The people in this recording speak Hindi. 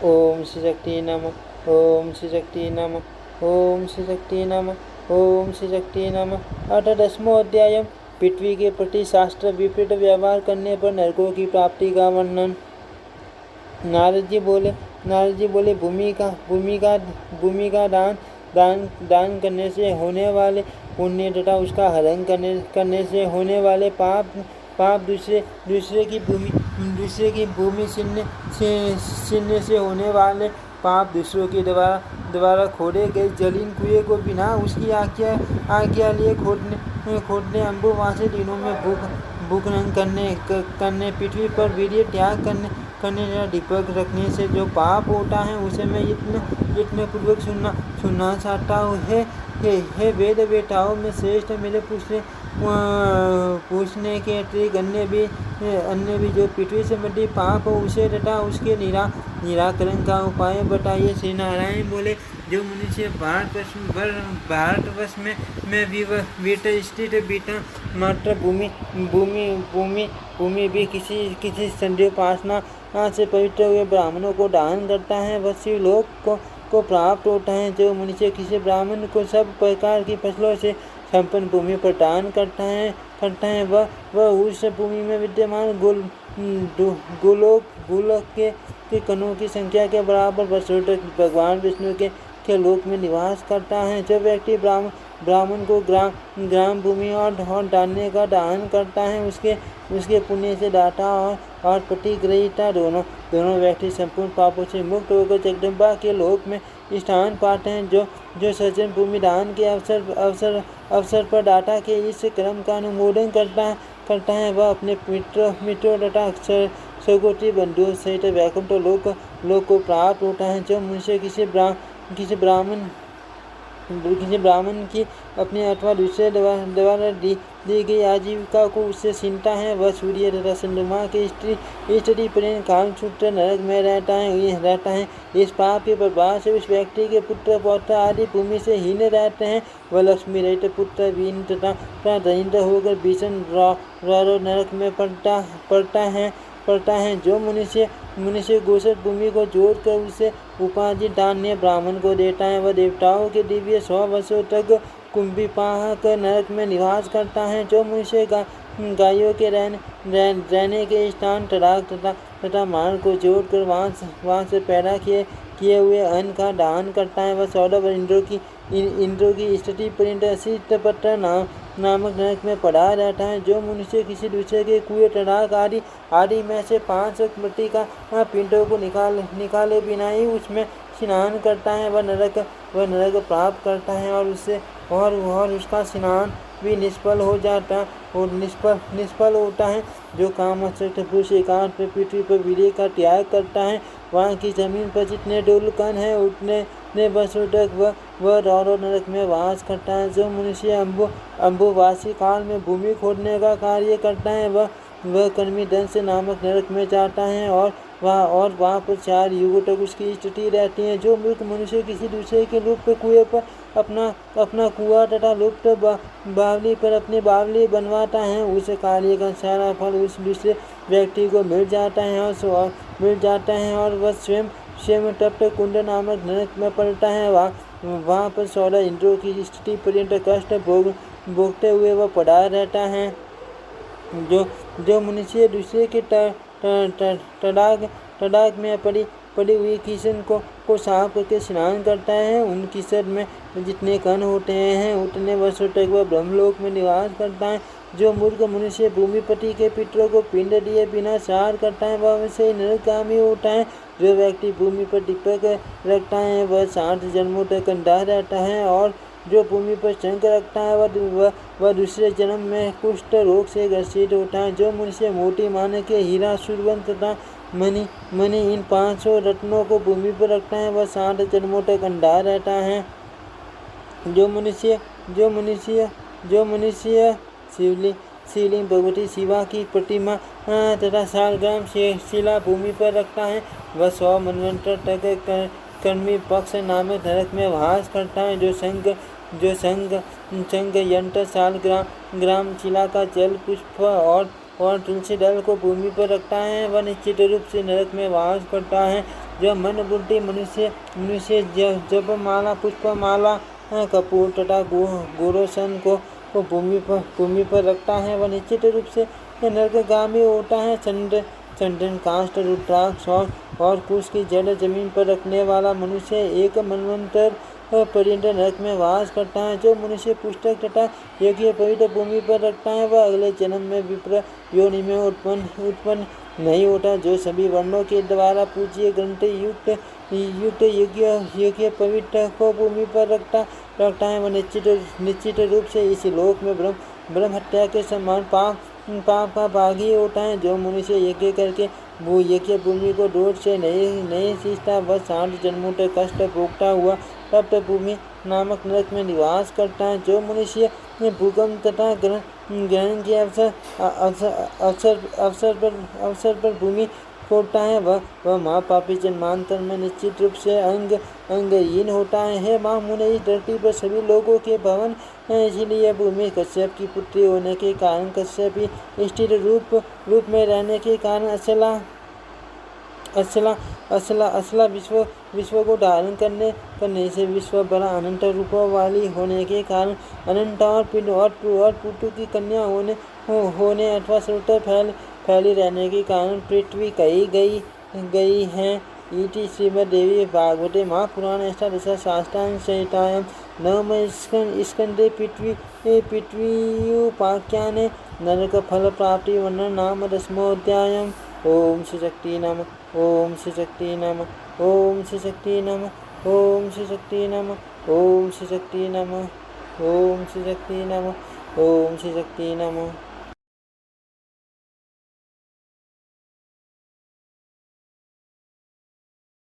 ओम श्री शक्ति नमः। ओम श्री शक्ति नमः। ओम श्री शक्ति नमः। ओम श्री शक्ति नमः। 18वां अध्याय पृथ्वी के प्रति शास्त्र विपरीत व्यवहार करने पर नरकों की प्राप्ति का वर्णन। नारद जी बोले भूमि का दान करने से होने वाले पुण्य तथा उसका हरण करने से होने वाले पाप दूसरे की भूमि छीनने से होने वाले पाप, दूसरों के द्वारा खोदे गए जलीन कुएं को बिना उसकी आज्ञा लिए खोदने, अम्बुवासी दिनों में भूख नंग करने, पृथ्वी पर वीर्य त्याग करने या दीपक रखने से जो पाप होता है उसे मैं इतने पूर्वक सुनना चाहता हूँ। हे वेद वेताओं में श्रेष्ठ, मेरे पूछने के अतिरिक्त अन्य भी जो पृथ्वी संबंधी पाप हो उसे तथा उसके निराकरण का उपाय बताइए। श्री नारायण बोले, जो मनुष्य भारतवर्ष में वित स्थित बीता मात्र भूमि भी किसी संध्योपासना से पवित्र हुए ब्राह्मणों को दान करता है, वह शिवलोक को प्राप्त होता है। जो मनुष्य किसी ब्राह्मण को सब प्रकार की फसलों से संपन्न भूमि प्रदान करता है वह उस भूमि में विद्यमान गोलोक के कणों की संख्या के बराबर वर्षों तक भगवान विष्णु के लोक में निवास करता है। जो व्यक्ति ब्राह्मण को ग्राम भूमि और धान्य का दान करता है, उसके पुण्य से दाता और प्रतिग्रहिता दोनों व्यक्ति संपूर्ण पापों से मुक्त होकर जगदम्बा के लोक में स्थान पाते हैं। जो सज्जन भूमि दान के अवसर पर दाता के इस क्रम का अनुमोदन करता है, वह अपने मित्रों तथा सगोत्री बंधुओं सहित वैकुंठ लोक को प्राप्त होता है। जो मनुष्य किसी ब्राह्मण की अपने अथवा दूसरे द्वारा दी गई आजीविका को उससे छीनता है, वह सूर्य तथा चंद्रमा के स्त्री प्रेम कालसूत्र नरक में रहता है। इस पाप के प्रभाव से उस व्यक्ति के पुत्र पौत्र आदि भूमि से हीन रहते हैं। वह लक्ष्मी रहित पुत्र विहीन तथा दरिद्र होकर भीषण नरक में पड़ता है। जो मनुष्य गोचर भूमि को जोड़कर उसे उपाधि धान्य ब्राह्मण को देता है, वह देवताओं के दिव्य 100 वर्षों तक कुंभिपाक नरक में निवास करता है। जो मनुष्य गायों के रहने के स्थान तड़ाक तथा मार्ग को जोड़कर वहाँ से पैदा किए हुए अन्न का दान करता है, वह 14 इंद्रों की स्थिति पर्यंत असित पत्र नामक नरक में पड़ा रहता है। जो मनुष्य किसी दूसरे के कुएं तड़ाक आदि में से 5 मिट्टी का पिंडों को निकाले बिना ही उसमें स्नान करता है, वह नरक प्राप्त करता है और उसका स्नान भी निष्फल होता है। जो कामश्रेष्ठ पुरुष एकांत में पृथ्वी पर वीर्य का त्याग करता है, वहाँ की जमीन पर जितने डोलकन है उतने वर्षों तक वह रौरव नरक में वास करता है। जो मनुष्य अम्बुवासी काल में भूमि खोदने का कार्य करता है, वह कर्मी दंश नामक नरक में जाता है और वहाँ पर 4 युगों तक उसकी स्थिति रहती है। जो मूर्ख मनुष्य किसी दूसरे के लुप्त कुएं पर अपना कुआं तथा लुप्त बावली पर अपनी बावली बनवाता है, उस कार्य का सारा फल उस दूसरे व्यक्ति को मिल जाता है और वह स्वयं तप्त कुंड नामक नरक में पड़ता है। वहाँ पर 16 इंद्रों की स्थिति पर्यंत कष्ट भोगते हुए वह पड़ा रहता है। जो मनुष्य दूसरे के तड़ाक में पड़ी हुई किशन को साफ करके स्नान करता है, उन किशन में जितने कण होते हैं उतने वर्षों तक वह ब्रह्मलोक में निवास करता है। जो मूर्ख मनुष्य भूमिपति के पितरों को पिंड दिए बिना सार करता है, वह वैसे नरकगामी होता है। जो व्यक्ति भूमि पर दीपक रखता है, वह 60 जन्मों तक अंधा रहता है और जो भूमि पर शंख रखता है वह दूसरे जन्म में कुष्ठ रोग से ग्रसित होता है। जो मनुष्य मोटी माने के हीरा सुरवन तथा मणि इन 500 रत्नों को भूमि पर रखता है, वह 60 जन्मों तक अंधा रहता है। जो मनुष्य शिवलिंग भगवती शिवा की प्रतिमा तथा 4 ग्राम शिला भूमि पर रखता है, वह 100 मनवंतर तक कर्मी पक्ष नामक नरक में वास करता है। जो संग यंत्र 4 ग्राम शिला का जल पुष्प और तुलसी दल को भूमि पर रखता है, वह निश्चित रूप से नरक में वास करता है। जो मन बुद्धि मनुष्य मनुष्य जप माला पुष्पमाला कपूर तथा गोरोसन को भूमि पर रखता है, वह निश्चित रूप से नरकगामी होता है। चंदन काष्ठ रुद्राक्ष और कुश की जड़ जमीन पर रखने वाला मनुष्य एक मनवंतर पर्यंत नरक में वास करता है। जो मनुष्य पुस्तक तथा यज्ञ पवित्र भूमि पर रखता है, वह अगले जन्म में विप्र योनि में उत्पन्न नहीं होता। जो सभी वर्णों के द्वारा पूज्य ग्रंथ युक्त यज्ञ पवित्र को भूमि पर रखता है, वह निश्चित रूप से इस लोक में ब्रह्म हत्या के समान पाप का भागी होता है। जो मनुष्य यज्ञ करके यज्ञ भूमि को दूर से नहीं सींचता, वह 60 जन्मों तक कष्ट भोगता हुआ तप्त भूमि नामक नरक में निवास करता है। जो मनुष्य भूकंप तथा ग्रहण के अवसर पर भूमि खोदता है, वह महापापी जन्मांतर में निश्चित रूप से अंगहीन होता है। हे महामुने, इस धरती पर सभी लोगों के भवन है, इसीलिए भूमि कश्यप की पुत्री होने के कारण कश्यपी स्थिर रूप में रहने के कारण असला विश्व को धारण करने से विश्व बड़ा अनंत रूपों वाली होने के कारण अनंत और पुटु की कन्या होने अथवा सर्वत्र फैली रहने के कारण पृथ्वी कही गई है। इति श्रीमद्देवी भागवते महापुराणे अष्टादशशास्त्रां संहितायां नवमे स्कन्धे पृथ्व्युपाख्याने नरकफलप्राप्ति वर्णनं नाम 10मोऽध्यायः। ओम श्री शक्ति नमः। ओम श्री शक्ति नमः। ओम श्री शक्ति नमः। ओम श्री शक्ति नमः। ओम श्री शक्ति नमः। ओम श्री शक्ति नमः। ओम श्री शक्ति नमः।